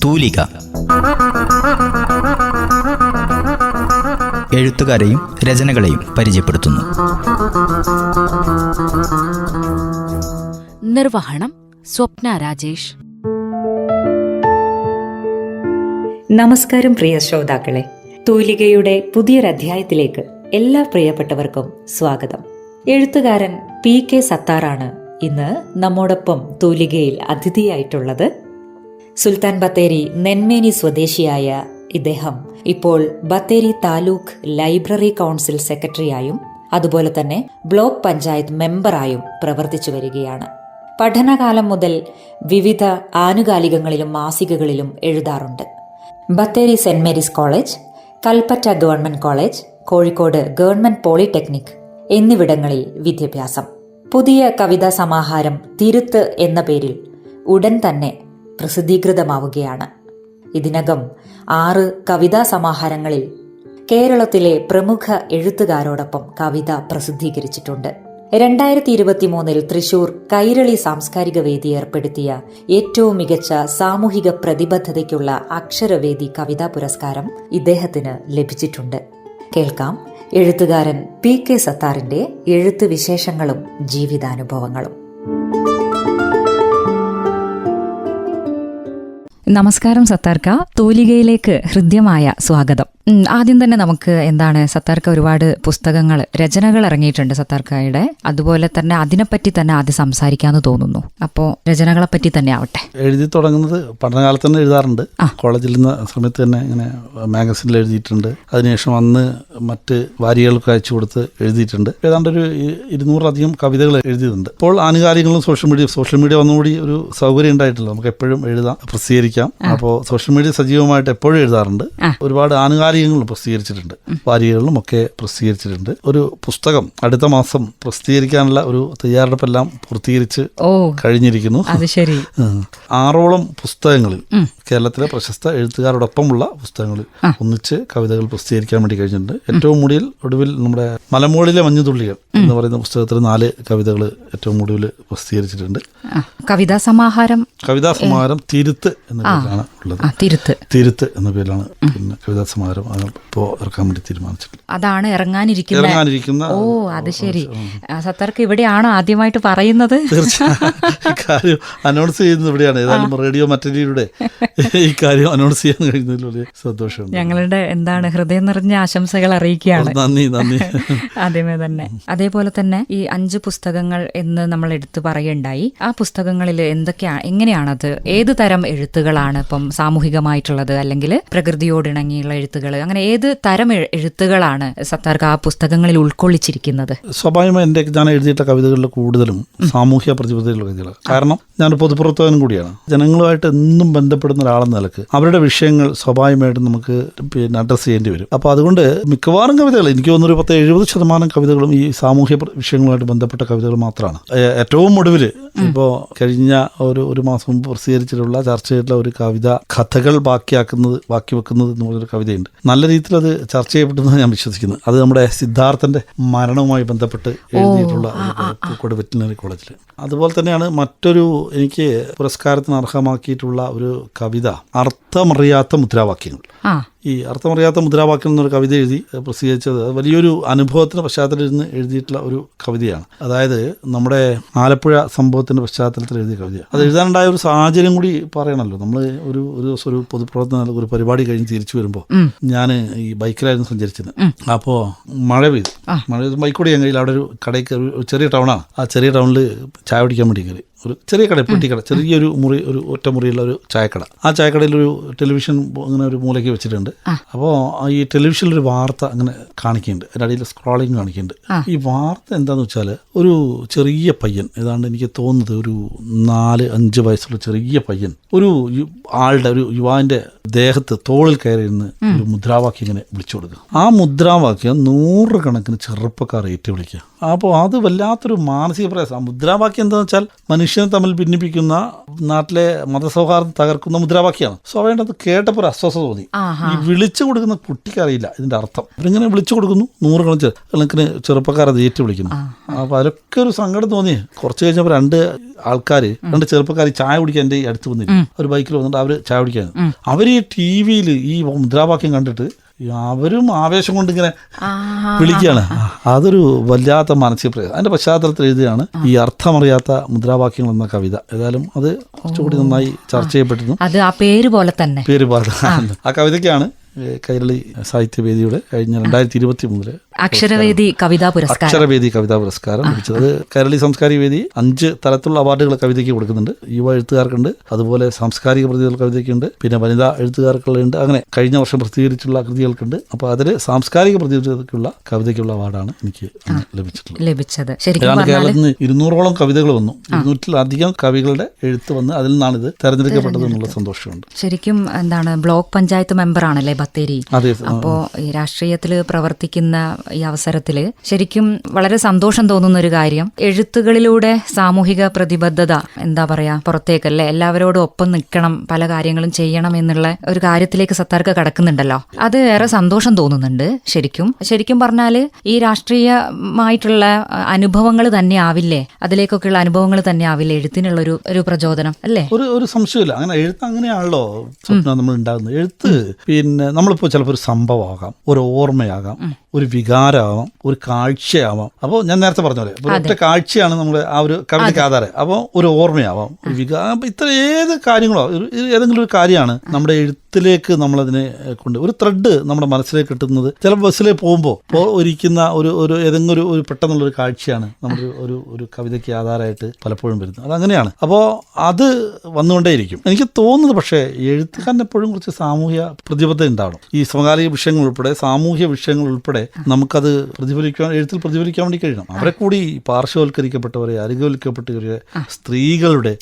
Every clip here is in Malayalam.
തൂലിക. എഴുത്തുകാരെയും രചനകളെയും പരിചയപ്പെടുത്തുന്നു. നിർവഹണം സ്വപ്ന രാജേഷ്. നമസ്കാരം പ്രിയ ശ്രോതാക്കളെ, തൂലികയുടെ പുതിയൊരധ്യായത്തിലേക്ക് എല്ലാ പ്രിയപ്പെട്ടവർക്കും സ്വാഗതം. എഴുത്തുകാരൻ PK സത്താറാണ് ഇന്ന് നമ്മോടൊപ്പം തൂലികയിൽ അതിഥിയായിട്ടുള്ളത്. സുൽത്താൻ ബത്തേരി നെന്മേനി സ്വദേശിയായ ഇദ്ദേഹം ഇപ്പോൾ ബത്തേരി താലൂക്ക് ലൈബ്രറി കൗൺസിൽ സെക്രട്ടറിയായും അതുപോലെ തന്നെ ബ്ലോക്ക് പഞ്ചായത്ത് മെമ്പറായും പ്രവർത്തിച്ചു വരികയാണ്. പഠനകാലം മുതൽ വിവിധ ആനുകാലികങ്ങളിലും മാസികകളിലും എഴുതാറുണ്ട്. Bathery saint Mary's college, Kalpetta government college, Kozhikode government polytechnic എന്നിവിടങ്ങളിൽ വിദ്യാഭ്യാസം. പുതിയ കവിതാ സമാഹാരം തിരുത്ത് എന്ന പേരിൽ ഉടൻ തന്നെ പ്രസിദ്ധീകൃതമാവുകയാണ്. ഇതിനകം 6 കവിതാ സമാഹാരങ്ങളിൽ കേരളത്തിലെ പ്രമുഖ എഴുത്തുകാരോടൊപ്പം കവിത പ്രസിദ്ധീകരിച്ചിട്ടുണ്ട്. 2023 തൃശൂർ കൈരളി സാംസ്കാരിക വേദി ഏർപ്പെടുത്തിയ ഏറ്റവും മികച്ച സാമൂഹിക പ്രതിബദ്ധതയ്ക്കുള്ള അക്ഷരവേദി കവിതാ പുരസ്കാരം ഇദ്ദേഹത്തിന് ലഭിച്ചിട്ടുണ്ട്. കേൾക്കാം എഴുത്തുകാരൻ PK സത്താറിന്റെ എഴുത്ത് വിശേഷങ്ങളും ജീവിതാനുഭവങ്ങളും. നമസ്കാരം സത്താർക്ക, തൂലികയിലേക്ക് ഹൃദ്യമായ സ്വാഗതം. ആദ്യം തന്നെ നമുക്ക് എന്താണ് സത്താർക്ക, ഒരുപാട് പുസ്തകങ്ങൾ, രചനകൾ ഇറങ്ങിയിട്ടുണ്ട് സത്താർക്കയുടെ. അതുപോലെ തന്നെ അതിനെപ്പറ്റി തന്നെ ആദ്യം സംസാരിക്കാമെന്ന് തോന്നുന്നു. അപ്പോൾ രചനകളെ പറ്റി തന്നെ ആവട്ടെ. എഴുതി തുടങ്ങുന്നത് പഠനകാലത്ത് തന്നെ എഴുതാറുണ്ട്. കോളേജിൽ നിന്ന് സമയത്ത് തന്നെ ഇങ്ങനെ മാഗസിനിൽ എഴുതിയിട്ടുണ്ട്. അതിനുശേഷം അന്ന് മറ്റ് വാരികൾക്ക് അയച്ചു കൊടുത്ത് എഴുതിയിട്ടുണ്ട്. ഏതാണ്ട് ഒരു 200-ലധികം കവിതകൾ എഴുതിയിട്ടുണ്ട്. ഇപ്പോൾ ആനുകാലികങ്ങളും സോഷ്യൽ മീഡിയ വന്നുകൂടി ഒരു സൗകര്യം ഉണ്ടായിട്ടില്ല. നമുക്ക് എപ്പോഴും എഴുതാം, പ്രസിദ്ധീകരിക്കാം. അപ്പോൾ സോഷ്യൽ മീഡിയ സജീവമായിട്ട് എപ്പോഴും എഴുതാറുണ്ട്. ഒരുപാട് ആനുകാലികങ്ങളും പ്രസിദ്ധീകരിച്ചിട്ടുണ്ട്, വാരികകളിലും ഒക്കെ പ്രസിദ്ധീകരിച്ചിട്ടുണ്ട്. ഒരു പുസ്തകം അടുത്ത മാസം പ്രസിദ്ധീകരിക്കാനുള്ള ഒരു തയ്യാറെടുപ്പെല്ലാം പൂർത്തീകരിച്ച് കഴിഞ്ഞിരിക്കുന്നു. 6ഓളം പുസ്തകങ്ങളിൽ, കേരളത്തിലെ പ്രശസ്ത എഴുത്തുകാരോടൊപ്പമുള്ള പുസ്തകങ്ങളിൽ ഒന്നിച്ച് കവിതകൾ പ്രസിദ്ധീകരിക്കാൻ വേണ്ടി കഴിഞ്ഞിട്ടുണ്ട്. ഏറ്റവും ഒടുവിൽ നമ്മുടെ മലമുകളിലെ മഞ്ഞുതുള്ളികൾ എന്ന് പറയുന്ന പുസ്തകത്തിൽ 4 കവിതകൾ ഏറ്റവും ഒടുവിൽ പ്രസിദ്ധീകരിച്ചിട്ടുണ്ട്. കവിതാ സമാഹാരം തിരുത്ത് എന്ന പേരിലാണ് ഉള്ളത്. തിരുത്ത് എന്ന പേരിലാണ് പിന്നെ കവിതാ സമാഹാരം ഇപ്പോൾ ഇറക്കാൻ വേണ്ടി തീരുമാനിച്ചിട്ടുണ്ട്. അതാണ് ഇറങ്ങാനിരിക്കുന്ന. ഓ, അത് ശരി. സത്താർക്ക് ഇവിടെയാണോ ആദ്യമായിട്ട് പറയുന്നത്? തീർച്ചയായും കാര്യം അനൗൺസ് ചെയ്യുന്നത് ഇവിടെയാണ്. ഏതായാലും റേഡിയോ മറ്റരിയിലൂടെ ഈ കാര്യം അനൗൺസ് ചെയ്യാൻ കഴിയുന്നതിൽ വലിയ സന്തോഷമുണ്ട്. ഞങ്ങളുടെ ഹൃദയം നിറഞ്ഞ ആശംസകൾ അറിയിക്കുകയാണ്. നന്ദി. ആദ്യമേ തന്നെ. അതേപോലെ തന്നെ ഈ 5 പുസ്തകങ്ങൾ എന്ന് നമ്മൾ എടുത്തു പറയുണ്ടായി. ആ പുസ്തകങ്ങളിൽ എങ്ങനെയാണത്? ഏത് തരം എഴുത്തുകളാണ്? ഇപ്പം സാമൂഹികമായിട്ടുള്ളത്, അല്ലെങ്കിൽ പ്രകൃതിയോടിണങ്ങിയുള്ള എഴുത്തുകൾ, അങ്ങനെ ഏത് തരം എഴുത്തുകളാണ് സത്താർക്ക് ആ പുസ്തകങ്ങളിൽ ഉൾക്കൊള്ളിച്ചിരിക്കുന്നത്? സ്വാഭാവികമായി ഞാൻ എഴുതിയിട്ട കവിതകളിൽ കൂടുതലും സാമൂഹ്യ പ്രതിബദ്ധതയുള്ള കവിതകൾ. കാരണം ഞാൻ പൊതുപ്രവർത്തകനും കൂടിയാണ്. ജനങ്ങളുമായിട്ട് എന്നും ബന്ധപ്പെടുന്ന ഒരാളെന്ന നിലക്ക് അവരുടെ വിഷയങ്ങൾ സ്വാഭാവികമായിട്ടും നമുക്ക് അഡ്രസ് ചെയ്യേണ്ടി വരും. അപ്പോൾ അതുകൊണ്ട് മിക്കവാറും കവിതകൾ, എനിക്ക് തോന്നുന്നു 70% കവിതകളും ഈ സാമൂഹ്യ വിഷയങ്ങളുമായിട്ട് ബന്ധപ്പെട്ട കവിതകൾ മാത്രമാണ്. ഏറ്റവും ഒടുവിൽ ഇപ്പോൾ കഴിഞ്ഞ ഒരു മാസം മുമ്പ് പ്രസിദ്ധീകരിച്ചിട്ടുള്ള ചർച്ച ചെയ്തിട്ടുള്ള ഒരു കവിത കഥകൾ ബാക്കി വെക്കുന്നത് എന്ന് പറഞ്ഞൊരു കവിതയുണ്ട്. നല്ല രീതിയിൽ അത് ചർച്ച ചെയ്യപ്പെട്ടെന്ന് ഞാൻ വിശ്വസിക്കുന്നു. അത് നമ്മുടെ സിദ്ധാർത്ഥന്റെ മരണവുമായി ബന്ധപ്പെട്ട് എഴുതിയിട്ടുള്ള പൂക്കോട് വെറ്റിനറി കോളേജിൽ. അതുപോലെ തന്നെയാണ് മറ്റൊരു എനിക്ക് പുരസ്കാരത്തിന് അർഹമാക്കിയിട്ടുള്ള ഒരു കവിത, അർത്ഥമറിയാത്ത മുദ്രാവാക്യങ്ങൾ. ഈ അർത്ഥമറിയാത്ത മുദ്രാവാക്യം എന്നൊരു കവിത എഴുതി പ്രസിദ്ധീകരിച്ചത് വലിയൊരു അനുഭവത്തിന്റെ പശ്ചാത്തലത്തിൽ എഴുതിയിട്ടുള്ള ഒരു കവിതയാണ്. അതായത് നമ്മുടെ ആലപ്പുഴ സംഭവത്തിന്റെ പശ്ചാത്തലത്തിൽ എഴുതിയ കവിതയാണ്. അത് എഴുതാനുണ്ടായ ഒരു സാഹചര്യം കൂടി പറയണമല്ലോ. നമ്മൾ ഒരു ദിവസം ഒരു പൊതുപ്രവർത്തന ഒരു പരിപാടി കഴിഞ്ഞ് തിരിച്ചു വരുമ്പോൾ ഞാൻ ഈ ബൈക്കിലായിരുന്നു സഞ്ചരിച്ചത്. അപ്പോൾ മഴ പെയ്തു. ബൈക്കോട് ഞാൻ കയ്യിൽ അവിടെ ഒരു കടയ്ക്ക്, ഒരു ചെറിയ ടൗണാണ്. ആ ചെറിയ ടൗണിൽ ചായ കുടിക്കാൻ വേണ്ടി കയറി. ഒരു ചെറിയ കട, പെട്ടിക്കട, ചെറിയൊരു മുറി, ഒരു ഒറ്റ മുറിയുള്ള ഒരു ചായക്കട. ആ ചായക്കടയിൽ ഒരു ടെലിവിഷൻ അങ്ങനെ ഒരു മൂലയ്ക്ക് വെച്ചിട്ടുണ്ട്. അപ്പോൾ ഈ ടെലിവിഷനിലൊരു വാർത്ത അങ്ങനെ കാണിക്കുന്നുണ്ട്, അതിൻ്റെ അടിയിൽ സ്ക്രോളിങ് കാണിക്കുന്നുണ്ട്. ഈ വാർത്ത എന്താണെന്ന് വെച്ചാൽ, ഒരു ചെറിയ പയ്യൻ, ഏതാണ്ട് എനിക്ക് തോന്നുന്നത് ഒരു 4-5 വയസ്സുള്ള ചെറിയ പയ്യൻ ഒരു യുവാവിൻ്റെ ദേഹത്ത് തോളിൽ കയറി ഇരുന്ന് ഒരു മുദ്രാവാക്യം ഇങ്ങനെ വിളിച്ചു കൊടുക്കുക. ആ മുദ്രാവാക്യം 100 കണക്കിന് ചെറുപ്പക്കാർ ഏറ്റുവിളിക്കുക. അപ്പോൾ അത് വല്ലാത്തൊരു മാനസിക പ്രയാസം. ആ മുദ്രാവാക്യം എന്താണെന്ന് വെച്ചാൽ, മനുഷ്യനെ തമ്മിൽ ഭിന്നിപ്പിക്കുന്ന, നാട്ടിലെ മതസൗഹാർദ്ദം തകർക്കുന്ന മുദ്രാവാക്യമാണ്. സ്വാഭാവികമായിട്ട് അത് കേട്ടപ്പോൾ ഒരു അസ്വസ്ഥത തോന്നി. ഈ വിളിച്ചു കൊടുക്കുന്ന കുട്ടിക്ക് അറിയില്ല ഇതിന്റെ അർത്ഥം. ഇങ്ങനെ വിളിച്ചു കൊടുക്കുന്നു, 100 കണക്കിന് ചെറുപ്പക്കാരെ ഏറ്റു വിളിക്കുന്നു. അപ്പൊ അതൊക്കെ ഒരു സങ്കടം തോന്നി. കുറച്ച് കഴിഞ്ഞപ്പോൾ 2 ചെറുപ്പക്കാർ ചായ കുടിക്കാൻ എൻ്റെ അടുത്ത് വന്നില്ല. ഒരു ബൈക്കിൽ വന്നിട്ട് അവര് ചായ കുടിക്കാൻ. അവര് ഈ TV-യിൽ ഈ മുദ്രാവാക്യം കണ്ടിട്ട് അവരും ആവേശം കൊണ്ട് ഇങ്ങനെ വിളിക്കുകയാണ്. അതൊരു വല്ലാത്ത മാനസിക പ്രയാസം. അതിന്റെ പശ്ചാത്തലത്തിൽ എഴുതുകയാണ് ഈ അർത്ഥമറിയാത്ത മുദ്രാവാക്യങ്ങൾ എന്ന കവിത. ഏതായാലും അത് കുറച്ചുകൂടി നന്നായി ചർച്ച ചെയ്യപ്പെട്ടിരുന്നു. അത് ആ പേര് പോലെ തന്നെ. ആ കവിതയ്ക്കാണ് കൈരളി സാഹിത്യവേദിയുടെ കഴിഞ്ഞ 2023 അക്ഷരവേദി കവിതാ പുരസ്കാരം ലഭിച്ചത്. അത് കൈരളി സാംസ്കാരിക വേദി 5 തരത്തിലുള്ള അവാർഡുകൾ കവിതയ്ക്ക് കൊടുക്കുന്നുണ്ട്. യുവ എഴുത്തുകാർക്കുണ്ട്, അതുപോലെ സാംസ്കാരിക പ്രതികൾ കവിതയ്ക്കുണ്ട്, പിന്നെ വനിതാ എഴുത്തുകാർക്കുണ്ട്. അങ്ങനെ കഴിഞ്ഞ വർഷം പ്രസിദ്ധീകരിച്ചുള്ള കൃതികൾക്കുണ്ട്. അപ്പോൾ അതിൽ സാംസ്കാരിക പ്രതികൾക്കുള്ള കവിതയ്ക്കുള്ള അവാർഡാണ് എനിക്ക് ലഭിച്ചത്. കേരളത്തിൽ നിന്ന് 200ഓളം കവിതകൾ വന്നു. 200-ലധികം കവികളുടെ എഴുത്ത് വന്ന് അതിൽ നിന്നാണ് ഇത് തെരഞ്ഞെടുക്കപ്പെട്ടത് എന്നുള്ള സന്തോഷമുണ്ട്. ശരിക്കും എന്താണ്, ബ്ലോക്ക് പഞ്ചായത്ത് മെമ്പറാണല്ലേ ബത്തേരി. അപ്പോ ഈ രാഷ്ട്രീയത്തിൽ പ്രവർത്തിക്കുന്ന ഈ അവസരത്തില് ശരിക്കും വളരെ സന്തോഷം തോന്നുന്ന ഒരു കാര്യം, എഴുത്തുകളിലൂടെ സാമൂഹിക പ്രതിബദ്ധത എന്താ പറയാ പുറത്തേക്കല്ലേ, എല്ലാവരോടും ഒപ്പം നിൽക്കണം, പല കാര്യങ്ങളും ചെയ്യണം എന്നുള്ള ഒരു കാര്യത്തിലേക്ക് സത്താർക്ക് കടക്കുന്നുണ്ടല്ലോ. അത് ഏറെ സന്തോഷം തോന്നുന്നുണ്ട്. ശരിക്കും പറഞ്ഞാല് ഈ രാഷ്ട്രീയമായിട്ടുള്ള അനുഭവങ്ങൾ തന്നെ ആവില്ലേ, അതിലേക്കൊക്കെയുള്ള അനുഭവങ്ങൾ തന്നെ ആവില്ലേ എഴുത്തിനുള്ള ഒരു പ്രചോദനം അല്ലേ? ഒരു സംശയമില്ല. അങ്ങനെ എഴുത്ത് അങ്ങനെയാണല്ലോ സ്വപ്നം നമ്മൾ ഉണ്ടാകുന്നത്. എഴുത്ത് പിന്നെ നമ്മളിപ്പോൾ ചിലപ്പോൾ ഒരു സംഭവമാകാം, ഒരു ഓർമ്മയാകാം, ഒരു വികാരമാവാം, ഒരു കാഴ്ചയാവാം. അപ്പോൾ ഞാൻ നേരത്തെ പറഞ്ഞ പോലെ ഇപ്പോൾ ഒറ്റ കാഴ്ചയാണ് നമ്മുടെ ആ ഒരു കവിതയ്ക്ക് ആധാരം. അപ്പോൾ ഒരു ഓർമ്മയാവാം, ഒരു വികാരം. അപ്പോൾ ഇത്ര ഏത് കാര്യങ്ങളോ ഏതെങ്കിലും ഒരു കാര്യമാണ് നമ്മുടെ എഴുത്തിലേക്ക് നമ്മളതിനെ കൊണ്ട് ഒരു ത്രെഡ് നമ്മുടെ മനസ്സിലേക്ക് കിട്ടുന്നത്. ചിലപ്പോൾ ബസ്സിലേക്ക് പോകുമ്പോൾ ഇരിക്കുന്ന ഒരു ഏതെങ്കിലും ഒരു പെട്ടെന്നുള്ളൊരു കാഴ്ചയാണ് നമ്മുടെ ഒരു കവിതയ്ക്ക് ആധാരമായിട്ട് പലപ്പോഴും വരുന്നത്. അതങ്ങനെയാണ്. അപ്പോൾ അത് വന്നുകൊണ്ടേയിരിക്കും. എനിക്ക് തോന്നുന്നത് പക്ഷേ എഴുത്തുകാരൻ എപ്പോഴും കുറച്ച് സാമൂഹ്യ പ്രതിബദ്ധത ഉണ്ടാവണം. ഈ സമകാലിക വിഷയങ്ങൾ ഉൾപ്പെടെ സാമൂഹ്യ വിഷയങ്ങൾ ഉൾപ്പെടെ നമുക്കത് എഴുത്തിൽ പ്രതിഫലിക്കാൻ വേണ്ടി കഴിയണം. അവരെ കൂടി പാർശ്വവൽക്കരിക്കപ്പെട്ടവരെ, അരികവൽക്കപ്പെട്ടവരെ, സ്ത്രീകളുടെ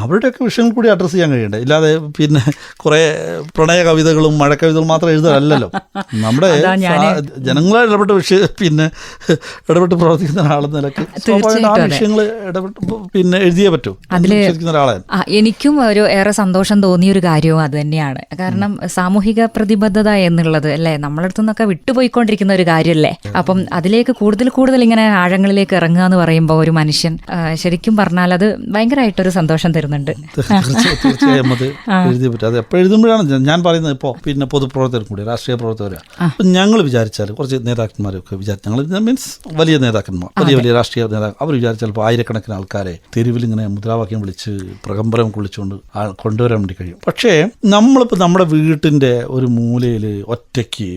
അവരുടെയൊക്കെ വിഷയങ്ങൾ കൂടി അഡ്രസ്സ് ചെയ്യാൻ കഴിയണ്ടേ. ഇല്ലാതെ പിന്നെ കുറെ പ്രണയ കവിതകളും മഴക്കവിതകളും മാത്രം എഴുതാനല്ലല്ലോ. നമ്മുടെ ജനങ്ങളായി ഇടപെട്ട് പ്രവർത്തിക്കുന്ന ഒരാളെന്ന നിലക്ക് സ്വാഭാവികമായിട്ട് ആ വിഷയങ്ങൾ പിന്നെ എഴുതിയേ പറ്റൂ. ഒരാളെ എനിക്കും ഒരു ഏറെ സന്തോഷം തോന്നിയ ഒരു കാര്യവും അത് തന്നെയാണ്. കാരണം സാമൂഹിക പ്രതിബദ്ധത എന്നുള്ളത് അല്ലേ നമ്മളടുത്തു നിന്നൊക്കെ വിട്ടുപോയിക്കൊണ്ടിരിക്കുന്ന ഒരു കാര്യമല്ലേ. അപ്പം അതിലേക്ക് കൂടുതൽ ഇങ്ങനെ ആഴങ്ങളിലേക്ക് ഇറങ്ങുക എന്ന് പറയുമ്പോൾ ഒരു മനുഷ്യൻ ശരിക്കും പറഞ്ഞാൽ അത് ഭയങ്കരമായിട്ടൊരു സന്തോഷം തരുന്നുണ്ട്. തീർച്ചയായും അത് എഴുതിയേ പറ്റും. അത് എപ്പോൾ എഴുതുമ്പോഴാണ് ഞാൻ പറയുന്നത്. ഇപ്പോൾ പിന്നെ പൊതുപ്രവർത്തകർ കൂടി രാഷ്ട്രീയ പ്രവർത്തകരാണ്. ഞങ്ങൾ വിചാരിച്ചാൽ കുറച്ച് നേതാക്കന്മാരൊക്കെ ഞങ്ങൾ മീൻസ് വലിയ നേതാക്കന്മാർ, വലിയ രാഷ്ട്രീയ നേതാക്കൾ, അവർ വിചാരിച്ചാൽ ഇപ്പോൾ ആയിരക്കണക്കിന് ആൾക്കാരെ തെരുവിൽ ഇങ്ങനെ മുദ്രാവാക്യം വിളിച്ച് പ്രകമ്പനം കൊള്ളിച്ചുകൊണ്ട് കൊണ്ടുവരാൻ വേണ്ടി കഴിയും. പക്ഷേ നമ്മളിപ്പോൾ നമ്മുടെ വീട്ടിൻ്റെ ഒരു മൂലയിൽ ഒറ്റയ്ക്ക്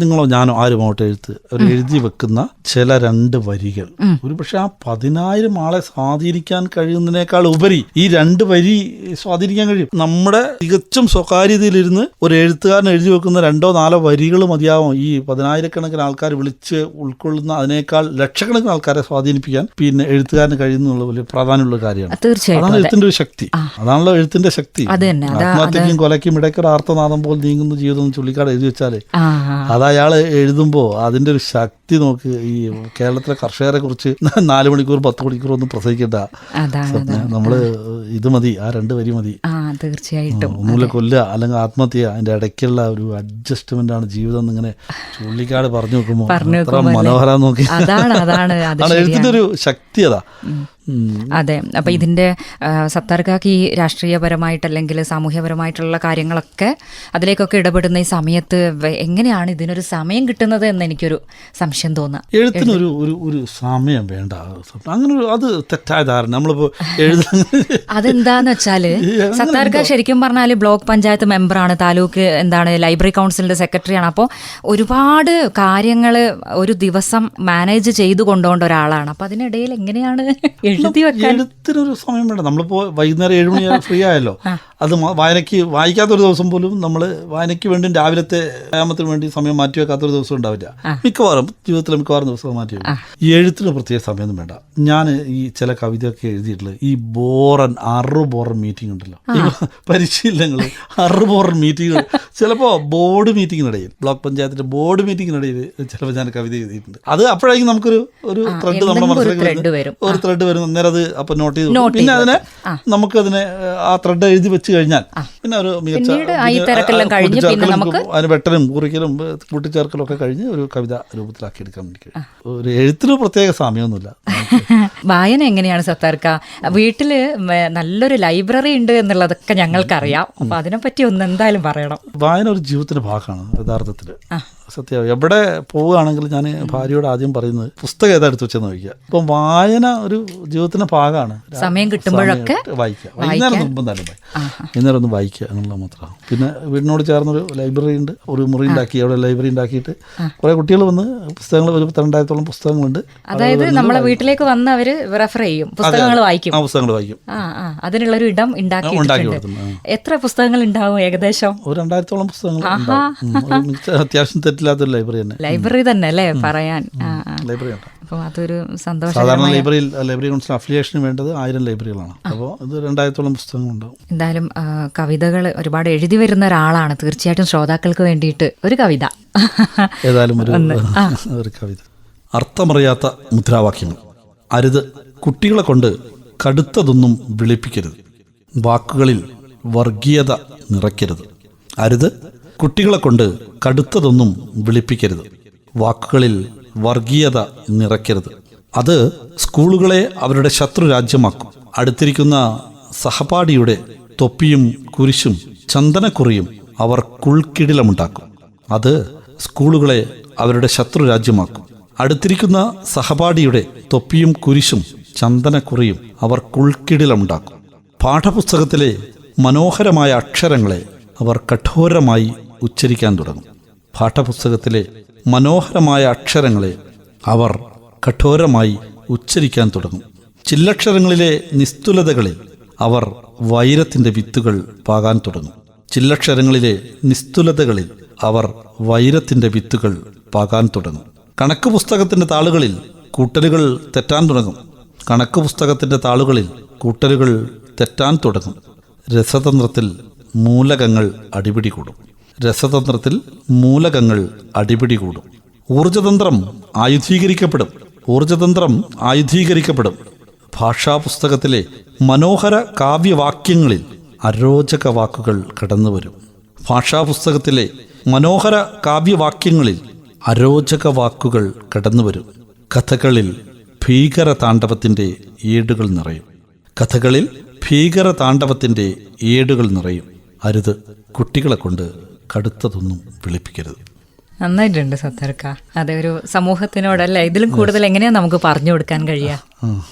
നിങ്ങളോ ഞാനോ ആരുമാവട്ടെ അവർ എഴുതി വെക്കുന്ന ചില 2 വരികൾ ഒരു പക്ഷെ ആ 10,000 ആളെ സ്വാധീനിക്കാൻ കഴിയുന്നതിനേക്കാൾ ഉപരി ഈ 2 വരി സ്വാധീനിക്കാൻ കഴിയും. നമ്മുടെ തികച്ചും സ്വകാര്യതയിലിരുന്ന് ഒരു എഴുത്തുകാരൻ എഴുതി വെക്കുന്ന 2-4 വരികൾ മതിയാവും ഈ 10,000-കണക്കിന് ആൾക്കാർ വിളിച്ച് ഉൾക്കൊള്ളുന്ന അതിനേക്കാൾ ലക്ഷക്കണക്കിന് ആൾക്കാരെ സ്വാധീനിപ്പിക്കാൻ പിന്നെ എഴുത്തുകാരന് കഴിയുന്നുള്ള വലിയ പ്രാധാന്യമുള്ള കാര്യമാണ്. അതാണ് എഴുത്തിന്റെ ഒരു ശക്തി. അതാണല്ലോ എഴുത്തിന്റെ ശക്തി. ആത്മഹത്യക്കും കൊലയ്ക്കും ഇടയ്ക്കൊരു ആർത്തനാദം പോലെ നീങ്ങുന്ന ജീവിതം ചുള്ളിക്കാട് എഴുതി വെച്ചാല് അത് അയാൾ എഴുതുമ്പോൾ അതിന്റെ ഒരു ശക്തി നോക്ക്. ഈ കേരളത്തിലെ കർഷകരെ കുറിച്ച് 4 മണിക്കൂർ 10 മണിക്കൂർ ഒന്നും പ്രസംഗിക്കണ്ട. നമ്മള് ഇത് മതി, ആ 2 വരി മതി. തീർച്ചയായിട്ടും ഒന്നുമില്ല കൊല്ലുക അല്ലെങ്കിൽ ആത്മഹത്യ, അതിന്റെ ഇടയ്ക്കുള്ള ഒരു അഡ്ജസ്റ്റ്മെന്റ് ആണ് ജീവിതം എന്നിങ്ങനെ ചുള്ളിക്കാട് പറഞ്ഞു നോക്കുമ്പോൾ അത്ര മനോഹരം നോക്കി. അതാണ് എഴുത്തിന്റെ ഒരു ശക്തി. അതാ അതെ. അപ്പൊ ഇതിന്റെ സത്താർക്കാക്ക് ഈ രാഷ്ട്രീയപരമായിട്ടല്ലെങ്കിൽ സാമൂഹ്യപരമായിട്ടുള്ള കാര്യങ്ങളൊക്കെ അതിലേക്കൊക്കെ ഇടപെടുന്ന ഈ സമയത്ത് എങ്ങനെയാണ് ഇതിനൊരു സമയം കിട്ടുന്നത് എന്ന് എനിക്കൊരു സംശയം തോന്നാം. എഴുത്തിനൊരു ഒരു സമയം വേണ്ട, അങ്ങനെ അത് തെറ്റായ ധാരണ. നമ്മളിപ്പോ അതെന്താന്ന് വെച്ചാല് സത്താർക്ക ശരിക്കും പറഞ്ഞാല് ബ്ലോക്ക് പഞ്ചായത്ത് മെമ്പറാണ്, താലൂക്ക് ലൈബ്രറി കൗൺസിലിന്റെ സെക്രട്ടറിയാണ്. അപ്പോൾ ഒരുപാട് കാര്യങ്ങള് ഒരു ദിവസം മാനേജ് ചെയ്തു കൊണ്ടുപോകേണ്ട ഒരാളാണ്. അപ്പൊ അതിനിടയിൽ എങ്ങനെയാണ് എഴുത്തിനൊരു സമയം വേണ്ട. നമ്മളിപ്പോ വൈകുന്നേരം 7 മണി ഫ്രീ ആയല്ലോ. അത് വായിക്കാത്തൊരു ദിവസം പോലും നമ്മൾ വായനയ്ക്ക് വേണ്ടി രാവിലത്തെ വ്യായാമത്തിന് വേണ്ടി സമയം മാറ്റി വെക്കാത്തൊരു ദിവസം ഉണ്ടാവില്ല. ജീവിതത്തിലെ മിക്കവാറും ദിവസം മാറ്റി വെക്കും. ഈ എഴുത്തിന് പ്രത്യേക സമയമൊന്നും വേണ്ട. ഞാൻ ഈ ചില കവിതയൊക്കെ എഴുതിയിട്ടുള്ളത് ഈ ബോറൻ മീറ്റിംഗ് ഉണ്ടല്ലോ, ഈ പരിശീലനങ്ങൾ 6 മീറ്റിങ്ങുകൾ, ചിലപ്പോൾ ബോർഡ് മീറ്റിങ്ങിനിടയിൽ, ബ്ലോക്ക് പഞ്ചായത്തിന്റെ ബോർഡ് മീറ്റിങ്ങിനിടയിൽ ചിലപ്പോൾ ഞാൻ കവിത എഴുതിയിട്ടുണ്ട്. അത് അപ്പോഴേക്കും നമുക്കൊരു ത്രെഡ് നമ്മുടെ മനസ്സിലേക്ക് ഒരു ത്രെഡ് വരുന്ന അന്നേരം അത് അപ്പൊ നോട്ട് ചെയ്ത് പിന്നെ അതിനെ നമുക്കതിനെ ആ ത്രെഡ് എഴുതി വെച്ച് കഴിഞ്ഞാൽ പിന്നെ ഒരു മികച്ച അതിന് വെട്ടലും കുറിക്കലും കൂട്ടിച്ചേർക്കലും ഒക്കെ കഴിഞ്ഞ് ഒരു കവിത രൂപത്തിലാക്കി എടുക്കാൻ വേണ്ടി കഴിയും. ഒരു എഴുത്തിന് പ്രത്യേക സമയമൊന്നുമില്ല. വായന എങ്ങനെയാണ് സത്താർക്ക? വീട്ടില് നല്ലൊരു ലൈബ്രറി ഉണ്ട് എന്നുള്ളതൊക്കെ ഞങ്ങൾക്കറിയാം. അപ്പൊ അതിനെപ്പറ്റി ഒന്ന് എന്തായാലും പറയണം. വായന ഒരു ജീവിതത്തിന്റെ ഭാഗമാണ് യഥാർത്ഥത്തില്. സത്യം എവിടെ പോവുകയാണെങ്കിൽ ഞാൻ ഭാര്യയോട് ആദ്യം പറയുന്നത് പുസ്തകം ഏതാ എടുത്ത് വെച്ചെന്ന് ചോദിക്കുക. ഇപ്പം വായന ഒരു ജീവിതത്തിന്റെ ഭാഗമാണ്. സമയം കിട്ടുമ്പോഴൊക്കെ വായിക്കുക. വൈകുന്നേരം നിർബന്ധമല്ല വൈകുന്നേരം ഒന്ന് വായിക്കുക എന്നുള്ളത് മാത്രമാണ്. പിന്നെ വീടിനോട് ചേർന്നൊരു ലൈബ്രറി ഉണ്ട്, ഒരു മുറി ഉണ്ടാക്കി അവിടെ ലൈബ്രറി ഉണ്ടാക്കിയിട്ട് കുറെ കുട്ടികൾ വന്ന് പുസ്തകങ്ങൾ ഒരു 2000-ഓളം പുസ്തകങ്ങളുണ്ട്. അതായത് നമ്മളെ വീട്ടിലേക്ക് വന്ന് അവര് റെഫർ ചെയ്യും, പുസ്തകങ്ങൾ വായിക്കും. പുസ്തകങ്ങൾ വായിക്കും. അതിനുള്ളൊരു ഇടം ഉണ്ടാക്കി എത്ര പുസ്തകങ്ങൾ ഉണ്ടാവും ഏകദേശം? ഒരു 2000-ഓളം പുസ്തകങ്ങൾ. അത്യാവശ്യം തെറ്റില്ലാത്തൊരു ലൈബ്രറി തന്നെ. ലൈബ്രറി തന്നെ അല്ലേ പറയാൻ? ലൈബ്രറി ഉണ്ട്. അപ്പോൾ അതൊരു സന്തോഷം. സാധാരണ ലൈബ്രറി കൗൺസിൽ അഫിലിയേഷന് വേണ്ടത് 1000 ലൈബ്രറികളാണ്. അപ്പോൾ ഇത് 2000-ഓളം പുസ്തകങ്ങളുണ്ടാവും. എന്തായാലും കവിതകൾ ഒരുപാട് എഴുതി വരുന്ന ഒരാളാണ്. തീർച്ചയായിട്ടും ശ്രോതാക്കൾക്ക് വേണ്ടിയിട്ട് ഒരു കവിത ഏതായാലും ഒരു കവിത. അർത്ഥമറിയാത്ത മുദ്രാവാക്യങ്ങൾ. അരുത് കുട്ടികളെ കൊണ്ട് കടുത്തതൊന്നും വിളിപ്പിക്കരുത്, വാക്കുകളിൽ വർഗീയത നിറയ്ക്കരുത്. അരുത് കുട്ടികളെ കൊണ്ട് കടുത്തതൊന്നും വിളിപ്പിക്കരുത്, വാക്കുകളിൽ വർഗീയത നിറയ്ക്കരുത്. അത് സ്കൂളുകളെ അവരുടെ ശത്രുരാജ്യമാക്കും. അടുത്തിരിക്കുന്ന സഹപാഠിയുടെ തൊപ്പിയും കുരിശും ചന്ദനക്കുറിയും അവർക്കുൾക്കിടിലമുണ്ടാക്കും. അത് സ്കൂളുകളെ അവരുടെ ശത്രുരാജ്യമാക്കും. അടുത്തിരിക്കുന്ന സഹപാഠിയുടെ തൊപ്പിയും കുരിശും ചന്ദനക്കുറിയും അവർക്കുൾക്കിടിലമുണ്ടാക്കും. പാഠപുസ്തകത്തിലെ മനോഹരമായ അക്ഷരങ്ങളെ അവർ കഠോരമായി ഉച്ചരിക്കാൻ തുടങ്ങും. പാഠപുസ്തകത്തിലെ മനോഹരമായ അക്ഷരങ്ങളെ അവർ കഠോരമായി ഉച്ചരിക്കാൻ തുടങ്ങും. ചില്ലക്ഷരങ്ങളിലെ നിസ്തുലതകളിൽ അവർ വൈരത്തിൻ്റെ വിത്തുകൾ പാകാൻ തുടങ്ങും. ചില്ലക്ഷരങ്ങളിലെ നിസ്തുലതകളിൽ അവർ വൈരത്തിൻ്റെ വിത്തുകൾ പാകാൻ തുടങ്ങും. കണക്ക് പുസ്തകത്തിൻ്റെ താളുകളിൽ കൂട്ടലുകൾ തെറ്റാൻ തുടങ്ങും. കണക്ക് പുസ്തകത്തിൻ്റെ താളുകളിൽ കൂട്ടലുകൾ തെറ്റാൻ തുടങ്ങും. രസതന്ത്രത്തിൽ മൂലകങ്ങൾ അടിപിടി കൂടും. രസതന്ത്രത്തിൽ മൂലകങ്ങൾ അടിപിടി കൂടും. ഊർജതന്ത്രം ആയുധീകരിക്കപ്പെടും. ഊർജതന്ത്രം ആയുധീകരിക്കപ്പെടും. ഭാഷാപുസ്തകത്തിലെ മനോഹര കാവ്യവാക്യങ്ങളിൽ അരോചക വാക്കുകൾ കടന്നുവരും. ഭാഷാപുസ്തകത്തിലെ മനോഹര കാവ്യവാക്യങ്ങളിൽ അരോചക വാക്കുകൾ കടന്നുവരും. കഥകളിൽ ഭീകരതാണ്ഡവത്തിൻ്റെ ഏടുകൾ നിറയും. കഥകളിൽ ഭീകരതാണ്ഡവത്തിൻ്റെ ഏടുകൾ നിറയും. അരുത് കുട്ടികളെ കൊണ്ട് കടുത്തതൊന്നും വിളിപ്പിക്കരുത്. നന്നായിട്ടുണ്ട് സത്തർക്ക. അതെ, ഒരു സമൂഹത്തിനോടല്ലേ ഇതിലും കൂടുതൽ എങ്ങനെയാ നമുക്ക് പറഞ്ഞു കൊടുക്കാൻ കഴിയുക?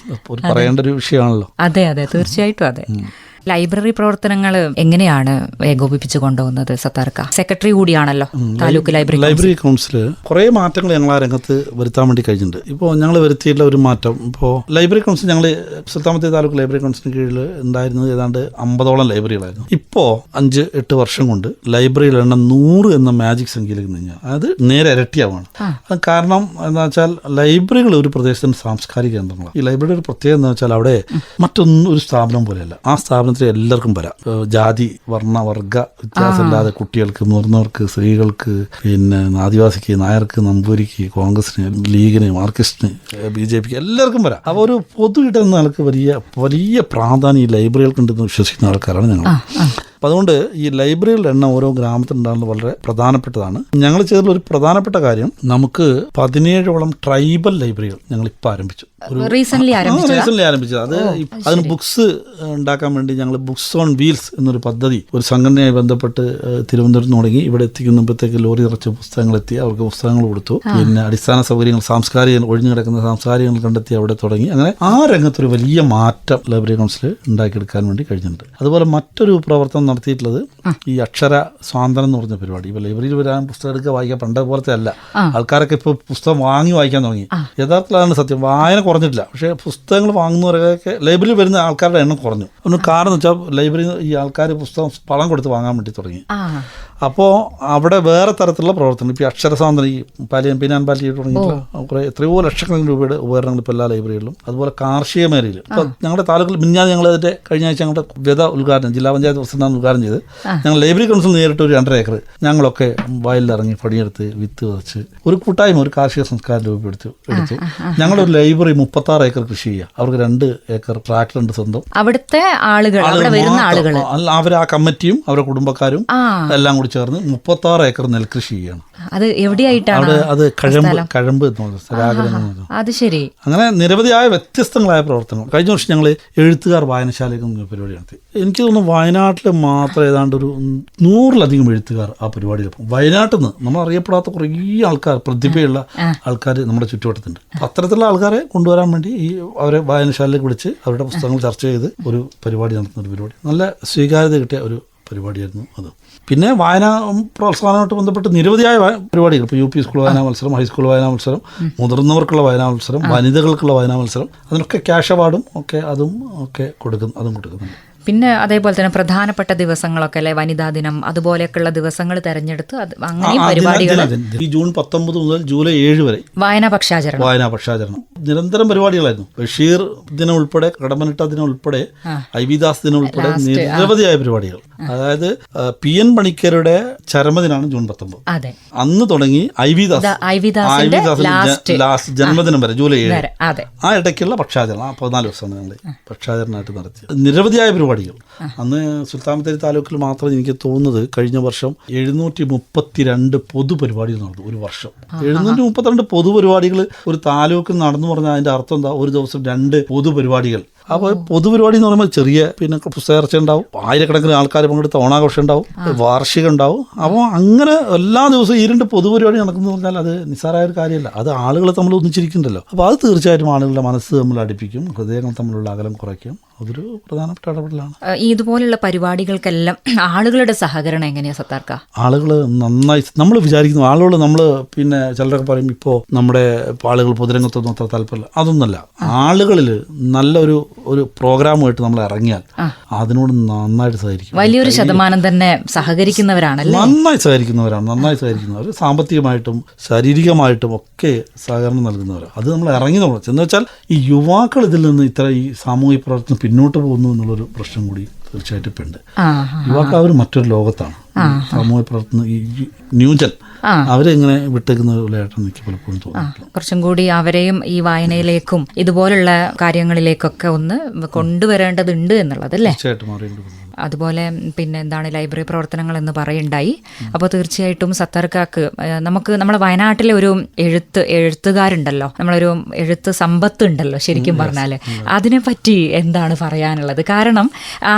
പറയേണ്ട ഒരു വിഷയമാണല്ലോ. അതെ അതെ, തീർച്ചയായിട്ടും അതെ. ലൈബ്രറി പ്രവർത്തനങ്ങൾ എങ്ങനെയാണ് ഏകോപിപ്പിച്ചു കൊണ്ടുപോകുന്നത് സത്താർക്ക? സെക്രട്ടറി കൂടിയാണല്ലോ താലൂക്ക് ലൈബ്രറി കൗൺസിൽ. കുറേ മാറ്റങ്ങൾ ഞങ്ങൾ ആ രംഗത്ത് വരുത്താൻ വേണ്ടി കഴിഞ്ഞിട്ടുണ്ട്. ഇപ്പോൾ ഞങ്ങൾ വരുത്തിയിട്ടുള്ള ഒരു മാറ്റം, ഇപ്പോൾ ലൈബ്രറി കൗൺസിൽ ഞങ്ങൾ സുൽത്താമത്തെ താലൂക്ക് ലൈബ്രറി കൗൺസിലിന് കീഴിൽ ഉണ്ടായിരുന്നത് ഏതാണ്ട് 50ഓളം ലൈബ്രറികളായിരുന്നു. ഇപ്പോൾ 5-8 വർഷം കൊണ്ട് ലൈബ്രറിയിൽ എണ്ണം 100 എന്ന മാജിക് സംഖ്യയിലേക്ക് കഴിഞ്ഞാൽ അത് നേരെ ഇരട്ടിയാവാണ്. അത് കാരണം എന്താ വെച്ചാൽ ലൈബ്രറികൾ ഒരു പ്രദേശത്തിന് സാംസ്കാരിക കേന്ദ്രങ്ങളാണ്. ഈ ലൈബ്രറി ഒരു പ്രത്യേകത എന്താ വെച്ചാൽ അവിടെ മറ്റൊന്നും ഒരു സ്ഥാപനം പോലെയല്ല. ആ സ്ഥാപനം എല്ലാവർക്കും വരാം. ജാതി വർണ്ണ വർഗ വ്യത്യാസമില്ലാതെ കുട്ടികൾക്ക്, മുതിർന്നവർക്ക്, സ്ത്രീകൾക്ക്, പിന്നെ ആദിവാസിക്ക്, നായർക്ക്, നമ്പൂരിക്ക്, കോൺഗ്രസിന്, ലീഗിന്, മാർക്സിസ്റ്റിന്, BJPക്ക് എല്ലാവർക്കും വരാം. അപ്പോൾ ഒരു പൊതു ഇടം എന്ന ആൾക്ക് വലിയ പ്രാധാന്യം ഈ ലൈബ്രറികൾക്കുണ്ടെന്ന് വിശ്വസിക്കുന്ന ആൾക്കാരാണ് ഞങ്ങൾ. അപ്പം അതുകൊണ്ട് ഈ ലൈബ്രറികളുടെ എണ്ണം ഓരോ ഗ്രാമത്തിലുണ്ടാകുന്നത് വളരെ പ്രധാനപ്പെട്ടതാണ്. ഞങ്ങൾ ചെയ്തിട്ടുള്ള ഒരു പ്രധാനപ്പെട്ട കാര്യം, നമുക്ക് 17ഓളം ട്രൈബൽ ലൈബ്രറികൾ ഞങ്ങൾ ഇപ്പോൾ ആരംഭിച്ചു. റീസെന്റ് ആരംഭിച്ചത്. അതിന് ബുക്സ് ഉണ്ടാക്കാൻ വേണ്ടി ഞങ്ങൾ ബുക്സ് ഓൺ വീൽസ് എന്നൊരു പദ്ധതി ഒരു സംഘടനയായി ബന്ധപ്പെട്ട് തിരുവനന്തപുരത്ത് തുടങ്ങി. ഇവിടെ എത്തിക്കുമ്പോഴത്തേക്ക് ലോറി നിറച്ച പുസ്തകങ്ങൾ എത്തി, അവർക്ക് പുസ്തകങ്ങൾ കൊടുത്തു. പിന്നെ അടിസ്ഥാന സൗകര്യങ്ങൾ, ഒഴിഞ്ഞു കിടക്കുന്ന സാംസ്കാരികങ്ങൾ കണ്ടെത്തി അവിടെ തുടങ്ങി. അങ്ങനെ ആ രംഗത്തൊരു വലിയ മാറ്റം ലൈബ്രറി കൗൺസിൽ ഉണ്ടാക്കിയെടുക്കാൻ വേണ്ടി കഴിഞ്ഞിട്ടുണ്ട്. അതുപോലെ മറ്റൊരു പ്രവർത്തനം നടത്തിയിട്ടുള്ളത് ഈ അക്ഷര സ്വാതന്ത്ര്യം എന്ന് പറഞ്ഞ പരിപാടി. ഇപ്പോൾ ലൈബ്രറിയിൽ വരാൻ പുസ്തകം എടുക്കുക, വായിക്കാൻ പണ്ടേ പോലത്തെ അല്ല. ആൾക്കാരൊക്കെ ഇപ്പോൾ പുസ്തകം വാങ്ങി വായിക്കാൻ തുടങ്ങി. യഥാർത്ഥത്തിലാണ് സത്യം, വായന കുറഞ്ഞിട്ടില്ല. പക്ഷേ പുസ്തകങ്ങൾ വാങ്ങുന്നവരൊക്കെ ലൈബ്രറിയിൽ വരുന്ന ആൾക്കാരുടെ എണ്ണം കുറഞ്ഞു. ഒന്ന് കാരണം എന്ന് വെച്ചാൽ ലൈബ്രറി ഈ ആൾക്കാർ പുസ്തകം പണം കൊടുത്ത് വാങ്ങാൻ വേണ്ടി തുടങ്ങി. അപ്പോൾ അവിടെ വേറെ തരത്തിലുള്ള പ്രവർത്തനം, ഇപ്പോൾ അക്ഷര സ്വാതന്ത്ര്യം, ഈ പിന്നാൻ പാലിറ്റി തുടങ്ങിയിട്ടുള്ള കുറേ എത്രയോ ലക്ഷക്കണക്കിന് രൂപയുടെ ഉപകരണങ്ങൾ ഇപ്പോൾ എല്ലാ ലൈബ്രറികളിലും. അതുപോലെ കാർഷിക മേഖലയിൽ ഇപ്പോൾ ഞങ്ങളുടെ താലൂക്കിൽ ഞങ്ങൾ അതിൻ്റെ കഴിഞ്ഞ ആഴ്ച ഞങ്ങളുടെ വ്യത ഉദ്ഘാടനം ജില്ലാ പഞ്ചായത്ത് പ്രസിഡന്റ് ഉദ്ഘാടനം ചെയ്ത് ഞങ്ങൾ ലൈബ്രറി കൗൺസിൽ നേരിട്ട് ഒരു 2.5 ഏക്കർ ഞങ്ങളൊക്കെ വയലിലിറങ്ങി പണിയെടുത്ത് വിത്ത് വിതച്ച് ഒരു കൂട്ടായ്മ, ഒരു കാർഷിക സംസ്കാരം രൂപപ്പെടുത്തി എടുത്തു. ഞങ്ങളൊരു ലൈബ്രറി 36 ഏക്കർ കൃഷി ചെയ്യുക. അവർക്ക് 2 ഏക്കർ ട്രാക്ടർ ഉണ്ട് സ്വന്തം. അവിടുത്തെ ആളുകൾ, അവിടെ വരുന്ന ആളുകൾ, അവർ ആ കമ്മിറ്റിയും അവരുടെ കുടുംബക്കാരും എല്ലാം കൂടി ചേർന്ന് 36 ഏക്കർ നെൽകൃഷി ചെയ്യണം. അത് എവിടെയായിട്ടാണ്? അത് കഴമ്പ് എന്ന്. അത് ശരി. അങ്ങനെ നിരവധിയായ വ്യത്യസ്തങ്ങളായ പ്രവർത്തനങ്ങൾ. കഴിഞ്ഞ വർഷം ഞങ്ങൾ എഴുത്തുകാർ വായനശാലയ്ക്ക് പരിപാടി നടത്തി. എനിക്ക് തോന്നുന്നു വയനാട്ടിൽ മാത്രം ഏതാണ്ട് ഒരു 100-ലധികം എഴുത്തുകാർ ആ പരിപാടിയിൽ പോകും. വയനാട്ടിൽ നിന്ന് നമ്മൾ അറിയപ്പെടാത്ത കുറേ ആൾക്കാർ, പ്രതിഭയുള്ള ആൾക്കാർ നമ്മുടെ ചുറ്റുവട്ടത്തുണ്ട്. അത്തരത്തിലുള്ള ആൾക്കാരെ കൊണ്ടുവരാൻ വേണ്ടി അവരെ വായനശാലയിലേക്ക് വിളിച്ച് അവരുടെ പുസ്തകങ്ങൾ ചർച്ച ചെയ്ത് ഒരു പരിപാടി നടത്തുന്ന ഒരു പരിപാടി. നല്ല സ്വീകാര്യത കിട്ടിയ ഒരു പരിപാടിയായിരുന്നു അത്. പിന്നെ വായന പ്രോത്സാഹനമായിട്ട് ബന്ധപ്പെട്ട് നിരവധിയായ പരിപാടികൾ. ഇപ്പോൾ UP സ്കൂൾ വായനാ മത്സരം, ഹൈസ്കൂൾ വായനാ മത്സരം, മുതിർന്നവർക്കുള്ള വായനാ മത്സരം, വനിതകൾക്കുള്ള വായനാ മത്സരം, അതിനൊക്കെ ക്യാഷ് അവാർഡും ഒക്കെ അതും കൊടുക്കുന്നുണ്ട്. പിന്നെ അതേപോലെ തന്നെ പ്രധാനപ്പെട്ട ദിവസങ്ങളൊക്കെ അല്ലെ, വനിതാ ദിനം അതുപോലെയൊക്കെയുള്ള ദിവസങ്ങൾ തെരഞ്ഞെടുത്ത് അങ്ങനെയും പരിപാടികൾ. ഈ ജൂൺ 19 മുതൽ ജൂലൈ 7 വരെ വായനാ പക്ഷാചരണം നിരന്തരം പരിപാടികളായിരുന്നു. ബഷീർ ദിനം ഉൾപ്പെടെ, കടമ്മനിട്ട ദിനം ഉൾപ്പെടെ, IV ദാസ് ദിനം ഉൾപ്പെടെ നിരവധിയായ പരിപാടികൾ. അതായത് PN പണിക്കരുടെ ചരമദിനാണ് ജൂൺ 19. അന്ന് തുടങ്ങി IV ദാസ് ലാസ്റ്റ് ജന്മദിനം വരെ ജൂലൈ 7. ആ ഇടയ്ക്കുള്ള പക്ഷാചരണം 14 ദിവസമാണ് ഞങ്ങൾ പക്ഷാചരണമായിട്ട് നടത്തിയത്. നിരവധിയായ പരിപാടികൾ. അന്ന് സുൽത്താൻ ബത്തേരി താലൂക്കിൽ മാത്രം എനിക്ക് തോന്നുന്നത് കഴിഞ്ഞ വർഷം 732 പൊതുപരിപാടികൾ നടന്നു. ഒരു വർഷം 732 പൊതുപരിപാടികൾ ഒരു താലൂക്കിൽ നടന്നു പറഞ്ഞാൽ അതിന്റെ അർത്ഥം എന്താ? ഒരു ദിവസം 2 പൊതുപരിപാടികൾ. അപ്പോൾ പൊതുപരിപാടി എന്ന് പറയുമ്പോൾ ചെറിയ പിന്നെ പുസ്തകർച്ച ഉണ്ടാവും, ആയിരക്കണക്കിന് ആൾക്കാർ പങ്കെടുത്ത ഓണാഘോഷം ഉണ്ടാവും, വാർഷികം ഉണ്ടാവും. അപ്പോൾ അങ്ങനെ എല്ലാ ദിവസവും 2 പൊതുപരിപാടി നടക്കുന്നു പറഞ്ഞാൽ അത് നിസ്സാരമായ ഒരു കാര്യമല്ല. അത് ആളുകൾ തമ്മിൽ ഒന്നിച്ചിരിക്കുന്നുണ്ടല്ലോ. അപ്പോൾ അത് തീർച്ചയായിട്ടും ആളുകളുടെ മനസ്സ് തമ്മിൽ അടുപ്പിക്കും, ഹൃദയങ്ങൾ തമ്മിലുള്ള അകലം കുറയ്ക്കും. അതൊരു പ്രധാനപ്പെട്ട ഇടപെടലാണ്. ഇതുപോലുള്ള പരിപാടികൾക്കെല്ലാം ആളുകളുടെ സഹകരണം എങ്ങനെയാ സത്താർക്ക? ആളുകൾ നന്നായി, നമ്മൾ വിചാരിക്കുന്നു ആളുകൾ, നമ്മൾ പിന്നെ ചിലരൊക്കെ പറയും ഇപ്പോൾ നമ്മുടെ ആളുകൾ പൊതുരംഗത്തൊന്നും അത്ര താല്പര്യമില്ല. അതൊന്നുമല്ല. ആളുകളിൽ നല്ലൊരു പ്രോഗ്രാമായിട്ട് നമ്മൾ ഇറങ്ങിയാൽ അതിനോട് നന്നായിട്ട് സഹകരിക്കും. വലിയൊരു ശതമാനം തന്നെ സഹകരിക്കുന്നവരാണല്ലേ? നന്നായി സഹകരിക്കുന്നവർ സാമ്പത്തികമായിട്ടും ശാരീരികമായിട്ടും ഒക്കെ സഹകരണം നൽകുന്നവരാണ്. അത് നമ്മൾ ഇറങ്ങി നോക്കണം. എന്ന് വെച്ചാൽ ഈ യുവാക്കൾ ഇതിൽ നിന്ന് ഈ സാമൂഹിക പ്രവർത്തനം പിന്നോട്ട് പോകുന്നു എന്നുള്ളൊരു പ്രശ്നം കൂടി തീർച്ചയായിട്ടും ഇപ്പം ഉണ്ട്. യുവാക്കൾ അവർ മറ്റൊരു ലോകത്താണ്. സാമൂഹിക പ്രവർത്തനം ഈ ന്യൂജൻ അവരെങ്ങനെ വിട്ടേക്കുന്നതായിട്ടാണ് എനിക്ക് പലപ്പോഴും തോന്നുന്നത്. കുറച്ചും കൂടി അവരെയും ഈ വായനയിലേക്കും ഇതുപോലുള്ള കാര്യങ്ങളിലേക്കൊക്കെ ഒന്ന് കൊണ്ടുവരേണ്ടതുണ്ട് എന്നുള്ളതല്ലേ? തീർച്ചയായിട്ടും അറിയേണ്ടതുണ്ട്. അതുപോലെ പിന്നെ എന്താണ് ലൈബ്രറി പ്രവർത്തനങ്ങൾ എന്ന് പറയുണ്ടായി. അപ്പോൾ തീർച്ചയായിട്ടും സത്താർക്കാക്ക് നമുക്ക് നമ്മളെ വയനാട്ടിലെ ഒരു എഴുത്തുകാരുണ്ടല്ലോ, നമ്മളൊരു എഴുത്ത് സമ്പത്ത് ഉണ്ടല്ലോ ശരിക്കും പറഞ്ഞാൽ. അതിനെപ്പറ്റി എന്താണ് പറയാനുള്ളത്? കാരണം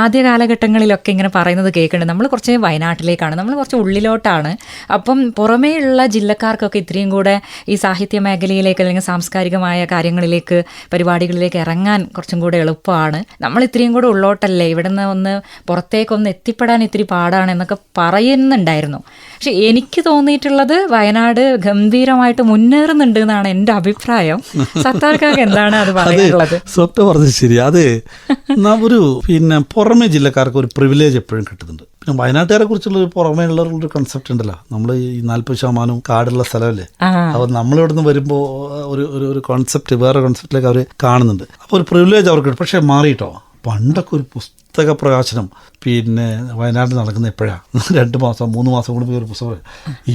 ആദ്യ കാലഘട്ടങ്ങളിലൊക്കെ ഇങ്ങനെ പറയുന്നത് കേൾക്കുന്നുണ്ട്, നമ്മൾ കുറച്ച് വയനാട്ടിലേക്കാണ്, നമ്മൾ കുറച്ച് ഉള്ളിലോട്ടാണ്. അപ്പം പുറമേയുള്ള ജില്ലക്കാർക്കൊക്കെ ഇത്രയും കൂടെ ഈ സാഹിത്യ മേഖലയിലേക്ക് അല്ലെങ്കിൽ സാംസ്കാരികമായ കാര്യങ്ങളിലേക്ക് പരിപാടികളിലേക്ക് ഇറങ്ങാൻ കുറച്ചും കൂടെ എളുപ്പമാണ്. നമ്മൾ ഇത്രയും കൂടെ ഉള്ളോട്ടല്ലേ, ഇവിടെ നിന്ന് ഒന്ന് പുറത്തേക്കൊന്ന് എത്തിപ്പെടാൻ ഇത്തിരി പാടാണ് എന്നൊക്കെ പറയുന്നുണ്ടായിരുന്നു. പക്ഷെ എനിക്ക് തോന്നിയിട്ടുള്ളത് വയനാട് ഗംഭീരമായിട്ട് മുന്നേറുന്നുണ്ട് എന്നാണ് എൻ്റെ അഭിപ്രായം. സത്താർക്കാക്ക് എന്താണ് അത് പറയാനുള്ളത്? സ്വത്ത് പറഞ്ഞത് ശരി. അത് ഒരു പിന്നെ പുറമേ ജില്ലക്കാർക്ക് ഒരു പ്രിവിലേജ് എപ്പോഴും കിട്ടുന്നുണ്ട്. പിന്നെ വയനാട്ടുകാരെ കുറിച്ചുള്ള പുറമേ ഉള്ളൊരു കൺസെപ്റ്റ് ഉണ്ടല്ലോ, നമ്മൾ ഈ 40% കാടുള്ള സ്ഥലമല്ലേ. അപ്പോൾ നമ്മളിവിടെ നിന്ന് വരുമ്പോൾ ഒരു കോൺസെപ്റ്റ്, വേറെ കോൺസെപ്റ്റിലേക്ക് അവർ കാണുന്നുണ്ട്. അപ്പോൾ ഒരു പ്രിവിലേജ് അവർക്ക്. പക്ഷേ മാറിയിട്ടോ, പണ്ടൊക്കെ ഒരു പുസ്തക പ്രകാശനം പിന്നെ വയനാട്ടിൽ നടക്കുന്ന എപ്പോഴാണ്? 2 മാസം 3 മാസം കൊണ്ട് പോയി ഒരു പുസ്തകം.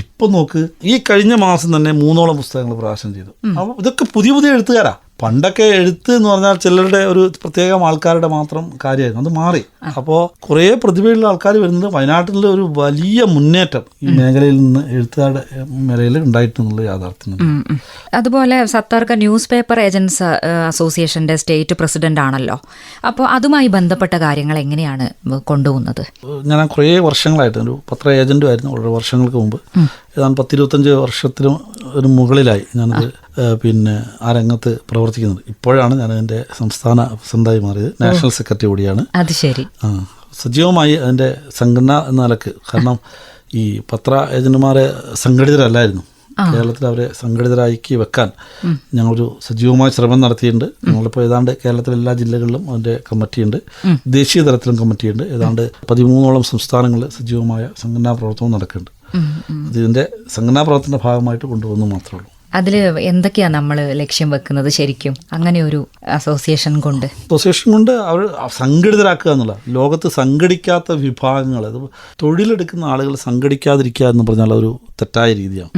ഇപ്പം നോക്ക്, ഈ കഴിഞ്ഞ മാസം തന്നെ 3ഓളം പുസ്തകങ്ങൾ പ്രകാശനം ചെയ്തു. അപ്പോൾ ഇതൊക്കെ പുതിയ എഴുത്തുകാരാ. പണ്ടൊക്കെ എഴുത്ത് എന്ന് പറഞ്ഞാൽ ചിലരുടെ ഒരു പ്രത്യേകം ആൾക്കാരുടെ മാത്രം കാര്യമായിരുന്നു. അത് മാറി. അപ്പോൾ കുറേ പ്രതിഭയുള്ള ആൾക്കാർ വരുന്നത് വയനാട്ടിലെ ഒരു വലിയ മുന്നേറ്റം ഈ മേഖലയിൽ നിന്ന് എഴുത്തുകാരുടെ മേഖലയിൽ ഉണ്ടായിട്ടുള്ള യാഥാർത്ഥ്യം. അതുപോലെ സത്താർക്ക ന്യൂസ് പേപ്പർ ഏജൻസ് അസോസിയേഷന്റെ സ്റ്റേറ്റ് പ്രസിഡന്റ് ആണല്ലോ. അപ്പോൾ അതുമായി ബന്ധപ്പെട്ട കാര്യങ്ങൾ എങ്ങനെയാണ് കൊണ്ടുപോകുന്നത്? ഞാൻ കുറേ വർഷങ്ങളായിട്ട് ഒരു പത്ര ഏജന്റും ആയിരുന്നു. വളരെ വർഷങ്ങൾക്ക് മുമ്പ്, ഏതാണ്ട് 10-25 വർഷത്തിനും ഒരു മുകളിലായി ഞാനത് പിന്നെ ആ രംഗത്ത് പ്രവർത്തിക്കുന്നത്. ഇപ്പോഴാണ് ഞാൻ അതിൻ്റെ സംസ്ഥാന പ്രസിഡന്റായി മാറിയത്. നാഷണൽ സെക്രട്ടറി കൂടിയാണ്. അത് ശരി. സജീവമായി അതിൻ്റെ സംഘടന എന്ന നിലക്ക്. കാരണം ഈ പത്ര ഏജന്റുമാരെ സംഘടിതരല്ലായിരുന്നു. കേരളത്തിൽ അവരെ സംഘടിതരാക്കി വെക്കാൻ ഞങ്ങളൊരു സജീവമായ ശ്രമം നടത്തിയിട്ടുണ്ട്. ഞങ്ങളിപ്പോൾ ഏതാണ്ട് കേരളത്തിലെ എല്ലാ ജില്ലകളിലും അതിൻ്റെ കമ്മിറ്റിയുണ്ട്, ദേശീയ തലത്തിലും കമ്മിറ്റിയുണ്ട്. ഏതാണ്ട് 13ഓളം സംസ്ഥാനങ്ങളിൽ സജീവമായ സംഘടനാ പ്രവർത്തനം നടക്കുന്നുണ്ട്. ഇതിൻ്റെ സംഘടനാ പ്രവർത്തനത്തിൻ്റെ ഭാഗമായിട്ട് കൊണ്ടുപോകുന്നു മാത്രമേ ഉള്ളൂ. അതിൽ എന്തൊക്കെയാണ് നമ്മൾ ലക്ഷ്യം വെക്കുന്നത് ശരിക്കും അങ്ങനെ ഒരു അസോസിയേഷൻ കൊണ്ട്? അസോസിയേഷൻ കൊണ്ട് അവർ സംഘടിതരാക്കുക എന്നുള്ള, ലോകത്ത് സംഘടിക്കാത്ത വിഭാഗങ്ങൾ, അത് തൊഴിലെടുക്കുന്ന ആളുകൾ സംഘടിക്കാതിരിക്കുക എന്ന് പറഞ്ഞാൽ ഒരു തെറ്റായ രീതിയാണ്.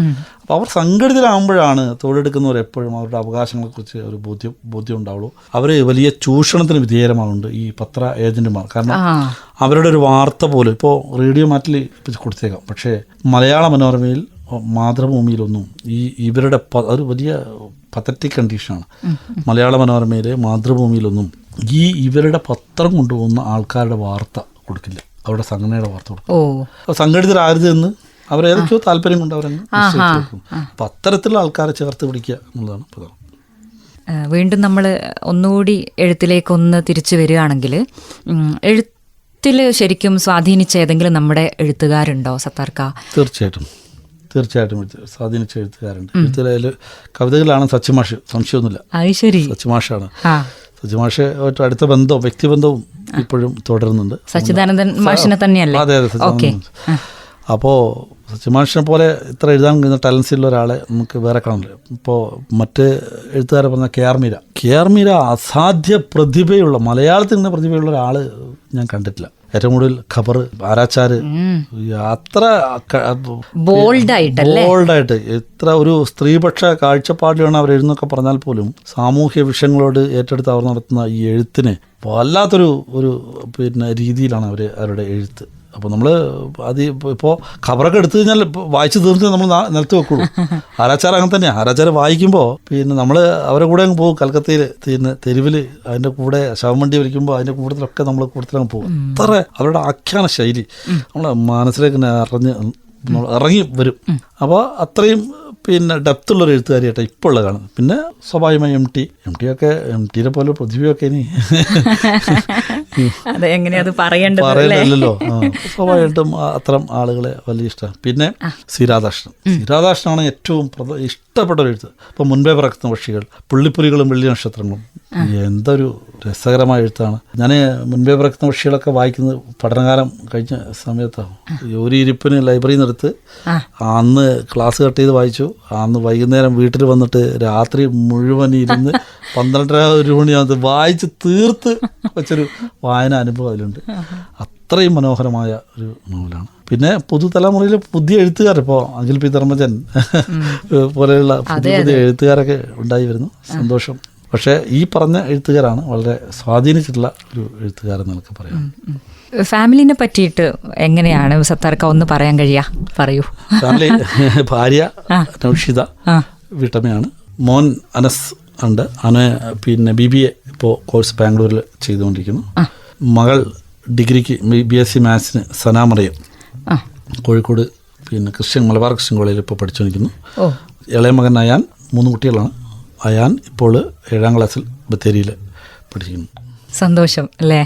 അപ്പോൾ അവർ സംഘടിതരാകുമ്പോഴാണ് തൊഴിലെടുക്കുന്നവർ എപ്പോഴും അവരുടെ അവകാശങ്ങളെക്കുറിച്ച് ഒരു ബോധ്യം ഉണ്ടാവുള്ളൂ. അവർ വലിയ ചൂഷണത്തിന് വിധേയമാകുന്നുണ്ട് ഈ പത്ര ഏജന്റുമാർ. കാരണം അവരുടെ ഒരു വാർത്ത പോലും ഇപ്പോൾ റേഡിയോ മാറ്റിൽ കൊടുത്തേക്കാം, പക്ഷേ മലയാള മനോരമയിൽ, മാതൃഭൂമിയിലൊന്നും ഇവരുടെ ഒരു വലിയ പത്തറ്റിക് കണ്ടീഷനാണ്. മലയാള മനോരമയിൽ, മാതൃഭൂമിയിലൊന്നും ഇവരുടെ പത്രം കൊണ്ടുപോകുന്ന ആൾക്കാരുടെ വാർത്ത കൊടുക്കില്ല, അവരുടെ സംഘടനയുടെ വാർത്ത കൊടുക്കും. സംഘടിതരാകരുത് എന്ന് അവരേതൊക്കെയോ താല്പര്യം കൊണ്ട് അവരങ്ങ് നിശ്ചയിച്ചു. അപ്പം അത്തരത്തിലുള്ള ആൾക്കാരെ ചേർത്ത് പിടിക്കുക എന്നുള്ളതാണ് പ്രധാനം. വീണ്ടും നമ്മൾ ഒന്നുകൂടി എഴുത്തിലേക്കൊന്ന് തിരിച്ചു വരികയാണെങ്കിൽ, എഴുത്തിൽ ശരിക്കും സ്വാധീനിച്ച ഏതെങ്കിലും നമ്മുടെ എഴുത്തുകാരുണ്ടോ സത്താർക്ക? തീർച്ചയായിട്ടും സ്വാധീനിച്ച എഴുത്തുകാരുണ്ട്. എഴുത്തുകാരിൽ കവിതകളാണ് സച്ചിമാഷ്, സംശയമൊന്നുമില്ല. സച്ചിമാഷാണ്. സച്ചിമാഷായിട്ട് അടുത്ത ബന്ധവും വ്യക്തിബന്ധവും ഇപ്പോഴും തുടരുന്നുണ്ട്. സച്ചിദാനന്ദൻ മാഷിനെ തന്നെയല്ലേ? അതെ. അപ്പോൾ സച്ചിമാഷിനെ പോലെ ഇത്ര എഴുതാൻ കഴിയുന്ന ടാലൻസ് ഉള്ള ഒരാളെ നമുക്ക് വേറെ കാണില്ല. ഇപ്പോൾ മറ്റ് എഴുത്തുകാരെ പറഞ്ഞ കെ ആർ മീര അസാധ്യ പ്രതിഭയുള്ള, മലയാളത്തിൽ നിന്ന് പ്രതിഭയുള്ള ഒരാൾ ഞാൻ കണ്ടിട്ടില്ല. ഏറ്റവും കൂടുതൽ ഖബർ, ആരാച്ചാർ, അത്ര ബോൾഡായിട്ട് എത്ര ഒരു സ്ത്രീപക്ഷ കാഴ്ചപ്പാടിലാണ് അവർ എഴുന്നൊക്കെ പറഞ്ഞാൽ പോലും സാമൂഹ്യ വിഷയങ്ങളോട് ഏറ്റെടുത്ത് അവർ നടത്തുന്ന ഈ എഴുത്തിന് വല്ലാത്തൊരു രീതിയിലാണ് അവരുടെ എഴുത്ത്. അപ്പോൾ നമ്മൾ അത് ഇപ്പോൾ ഖബറൊക്കെ എടുത്തു കഴിഞ്ഞാൽ വായിച്ച് തീർത്ത് നമ്മൾ നിലത്ത് വെക്കുള്ളൂ. ആരാച്ചാർ അങ്ങനെ തന്നെയാണ്. ആരാച്ചാർ വായിക്കുമ്പോൾ നമ്മൾ അവരെ കൂടെ അങ്ങ് പോകും. കൽക്കത്തയിൽ തെരുവിൽ അതിൻ്റെ കൂടെ ശവമണ്ടി വലിക്കുമ്പോൾ അതിൻ്റെ കൂട്ടത്തിലൊക്കെ നമ്മൾ കൂട്ടത്തിലങ്ങ് പോകും. അത്ര അവരുടെ ആഖ്യാന ശൈലി നമ്മളെ മനസ്സിലേക്ക് ഇറങ്ങി വരും. അപ്പോൾ അത്രയും ഡെപ്തുള്ളൊരു എഴുത്തുകാരിയായിട്ട് ഇപ്പോൾ ഉള്ള കാണുന്നത്. പിന്നെ സ്വാഭാവികമായി എം ടിയെ പോലെ പ്രതിഭയൊക്കെ ഇനി പറയണ്ടല്ലോ. സ്വാഭാവികമായിട്ടും അത്തരം ആളുകളെ വലിയ ഇഷ്ടമാണ്. പിന്നെ ശ്രീരാധാകൃഷ്ണനാണ് ഏറ്റവും ഇഷ്ടപ്പെട്ട ഒരു എഴുത്ത്. ഇപ്പം മുൻപേ പറക്കുന്ന പക്ഷികൾ, പുള്ളിപ്പുലികളും വെള്ളി നക്ഷത്രങ്ങളും, എന്തൊരു രസകരമായ എഴുത്താണ്. ഞാൻ മുൻപേ പറക്കുന്ന പക്ഷികളൊക്കെ വായിക്കുന്നത് പഠനകാലം കഴിഞ്ഞ സമയത്താണ്. ഒരു ഇരിപ്പിന് ലൈബ്രറിയിൽ നിന്നെടുത്ത് അന്ന് ക്ലാസ് കട്ട് ചെയ്ത് വായിച്ചു. അന്ന് വൈകുന്നേരം വീട്ടിൽ വന്നിട്ട് രാത്രി മുഴുവൻ ഇരുന്ന് 12:30 മണിയാകുന്നത് വായിച്ച് തീർത്ത് വെച്ചൊരു വായന അനുഭവം അതിലുണ്ട്. അത്രയും മനോഹരമായ ഒരു നോവലാണ്. പിന്നെ പുതുതലമുറയിൽ പുതിയ എഴുത്തുകാർ, ഇപ്പോൾ അഖിൽ പി ധർമ്മജൻ പോലെയുള്ള പുതിയ എഴുത്തുകാരൊക്കെ ഉണ്ടായി വരുന്നു. സന്തോഷം. പക്ഷേ ഈ പറഞ്ഞ എഴുത്തുകാരാണ് വളരെ സ്വാധീനിച്ചിട്ടുള്ള ഒരു എഴുത്തുകാരെന്ന് നമുക്ക് പറയാം. ഫാമിലിനെ പറ്റിയിട്ട് എങ്ങനെയാണ് സത്താർക്ക ഒന്ന് പറയാൻ കഴിയാ? പറയൂ. ഫാമിലി, ഭാര്യ നൗഷിത വീട്ടമ്മയാണ്. മോൻ അനസ് ഉണ്ട്. BBA ഇപ്പോൾ കോഴ്സ് ബാംഗ്ലൂരിൽ ചെയ്തുകൊണ്ടിരിക്കുന്നു. മകൾ ഡിഗ്രിക്ക് BSc മാത്സിന് സനാമറിയം കോഴിക്കോട് മലബാർ ക്രിസ്ത്യൻ കോളേജിൽ ഇപ്പോൾ പഠിച്ചുകൊണ്ടിരിക്കുന്നു. ഇളയ മകൻ അയാൻ, 3 കുട്ടികളാണ്. അയാൻ ഇപ്പോൾ 7ാം ക്ലാസ്സിൽ ബത്തേരിയിൽ പഠിക്കുന്നു. സന്തോഷം അല്ലേ?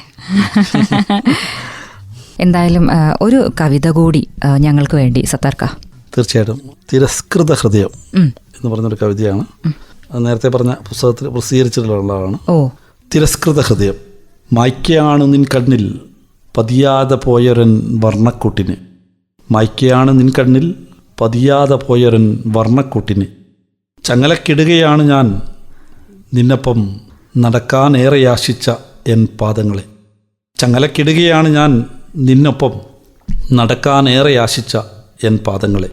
എന്തായാലും ഒരു കവിത കൂടി ഞങ്ങൾക്ക് വേണ്ടി സത്താർക്ക. തീർച്ചയായിട്ടും. തിരസ്കൃത ഹൃദയം എന്ന് പറഞ്ഞൊരു കവിതയാണ്. നേരത്തെ പറഞ്ഞ പുസ്തകത്തിൽ പ്രസിദ്ധീകരിച്ചിട്ടുള്ളതാണ്. തിരസ്കൃത ഹൃദയം. മായ്ക്കയാണ് നിൻ കണ്ണിൽ പതിയാതെ പോയൊരൻ വർണ്ണക്കൂട്ടിന്. മായ്ക്കയാണ് നിൻ കണ്ണിൽ പതിയാതെ പോയൊരൻ വർണ്ണക്കൂട്ടിന്. ചങ്ങലക്കിടുകയാണ് ഞാൻ നിന്നൊപ്പം നടക്കാനേറെ ആശിച്ച എൻ പാദങ്ങളെ. ചങ്ങലക്കിടുകയാണ് ഞാൻ നിന്നൊപ്പം നടക്കാനേറെ ആശിച്ച എൻ പാദങ്ങളെ.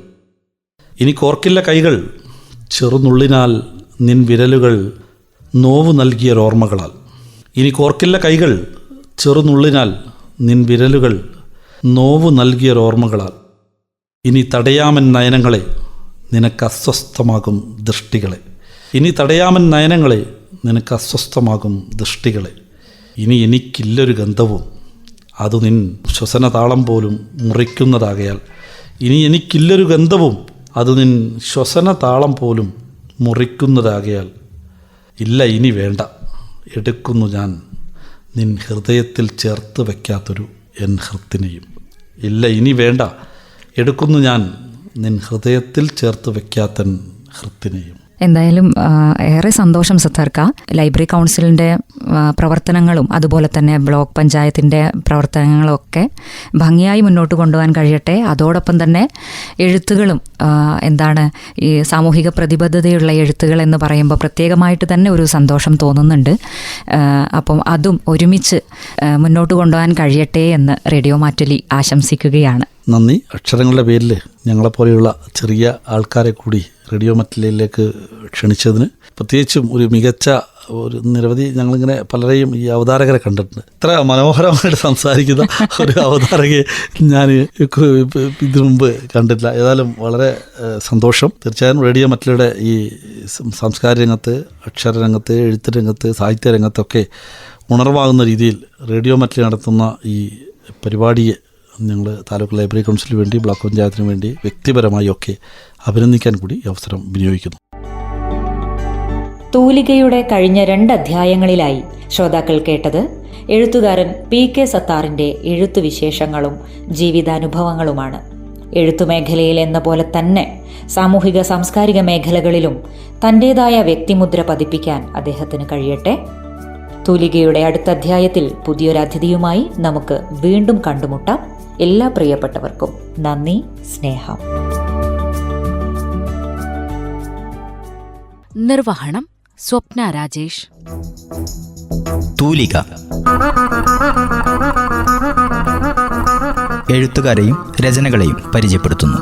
ഇനി കോർക്കില്ല കൈകൾ ചെറുനുള്ളിനാൽ നിൻ വിരലുകൾ നോവു നൽകിയൊരോർമ്മകളാൽ. ഇനി കോർക്കില്ല കൈകൾ ചെറുനുള്ളിനാൽ നിൻ വിരലുകൾ നോവു നൽകിയൊരോർമ്മകളാൽ. ഇനി തടയാമൻ നയനങ്ങളെ നിനക്ക് അസ്വസ്ഥമാകും ദൃഷ്ടികളെ. ഇനി തടയാമൻ നയനങ്ങളെ നിനക്ക് അസ്വസ്ഥമാകും ദൃഷ്ടികളെ. ഇനി എനിക്കില്ലൊരു ഗന്ധവും അത് നിൻ ശ്വസനതാളം പോലും മുറിക്കുന്നതാകയാൽ. ഇനി എനിക്കില്ലൊരു ഗന്ധവും അത് നിൻ ശ്വസനതാളം പോലും മുറിക്കുന്നതാകയാൽ. ഇല്ല ഇനി വേണ്ട, എടുക്കുന്നു ഞാൻ നിൻ ഹൃദയത്തിൽ ചേർത്ത് വയ്ക്കാത്തൊരു എൻ ഹൃത്തിനെയും. ഇല്ല ഇനി വേണ്ട, എടുക്കുന്നു ഞാൻ നിൻ ഹൃദയത്തിൽ ചേർത്ത് വയ്ക്കാത്തൻ ഹൃത്തിനെയും. എന്തായാലും ഏറെ സന്തോഷം സത്താർക്ക. ലൈബ്രറി കൗൺസിലിൻ്റെ പ്രവർത്തനങ്ങളും അതുപോലെ തന്നെ ബ്ലോക്ക് പഞ്ചായത്തിൻ്റെ പ്രവർത്തനങ്ങളും ഒക്കെ ഭംഗിയായി മുന്നോട്ട് കൊണ്ടുപോകാൻ കഴിയട്ടെ. അതോടൊപ്പം തന്നെ എഴുത്തുകളും എന്താണ് ഈ സാമൂഹിക പ്രതിബദ്ധതയുള്ള എഴുത്തുകൾ എന്ന് പറയുമ്പോൾ പ്രത്യേകമായിട്ട് തന്നെ ഒരു സന്തോഷം തോന്നുന്നുണ്ട്. അപ്പം അതും ഒരുമിച്ച് മുന്നോട്ട് കൊണ്ടുപോകാൻ കഴിയട്ടെ എന്ന് റേഡിയോ മാറ്റുലി ആശംസിക്കുകയാണ്. നന്ദി. അക്ഷരങ്ങളുടെ പേരിൽ ഞങ്ങളെപ്പോലെയുള്ള ചെറിയ ആൾക്കാരെ കൂടി റേഡിയോ മാറ്റുലിയിലേക്ക് ക്ഷണിച്ചതിന് പ്രത്യേകിച്ചും ഒരു മികച്ച നിരവധി ഞങ്ങളിങ്ങനെ പലരെയും ഈ അവതാരകരെ കണ്ടിട്ടുണ്ട്. ഇത്ര മനോഹരമായിട്ട് സംസാരിക്കുന്ന ഒരു അവതാരകയെ ഞാൻ ഇതിനു മുമ്പ് കണ്ടിട്ടില്ല. ഏതായാലും വളരെ സന്തോഷം. തീർച്ചയായും റേഡിയോ മാറ്റുലിയുടെ ഈ സാംസ്കാരിക രംഗത്ത്, അക്ഷരരംഗത്ത്, എഴുത്ത് രംഗത്ത്, സാഹിത്യ രംഗത്തൊക്കെ ഉണർവാകുന്ന രീതിയിൽ റേഡിയോ മാറ്റുലി നടത്തുന്ന ഈ പരിപാടിയെ ഞങ്ങൾ താലൂക്ക് ലൈബ്രറി കൗൺസിലിന് വേണ്ടി, ബ്ലോക്ക് പഞ്ചായത്തിന് വേണ്ടി വ്യക്തിപരമായി ഒക്കെ അഭിനന്ദിക്കാൻ കൂടി ഈ അവസരം വിനിയോഗിക്കുന്നു. തൂലികയുടെ കഴിഞ്ഞ 2 അധ്യായങ്ങളിലായി ശ്രോതാക്കൾ കേട്ടത് എഴുത്തുകാരൻ PK സത്താറിന്റെ എഴുത്തുവിശേഷങ്ങളും ജീവിതാനുഭവങ്ങളുമാണ്. എഴുത്തുമേഖലയിൽ എന്ന പോലെ തന്നെ സാമൂഹിക സാംസ്കാരിക മേഖലകളിലും തന്റേതായ വ്യക്തിമുദ്ര പതിപ്പിക്കാൻ അദ്ദേഹത്തിന് കഴിയട്ടെ. തൂലികയുടെ അടുത്ത അധ്യായത്തിൽ പുതിയൊരതിഥിയുമായി നമുക്ക് വീണ്ടും കണ്ടുമുട്ടാം. എല്ലാ പ്രിയപ്പെട്ടവർക്കും നന്ദി, സ്നേഹം. നിർവഹണം സ്വപ്ന രാജേഷ്. തൂലിക എഴുത്തുകാരെയും രചനകളെയും പരിചയപ്പെടുത്തുന്നു.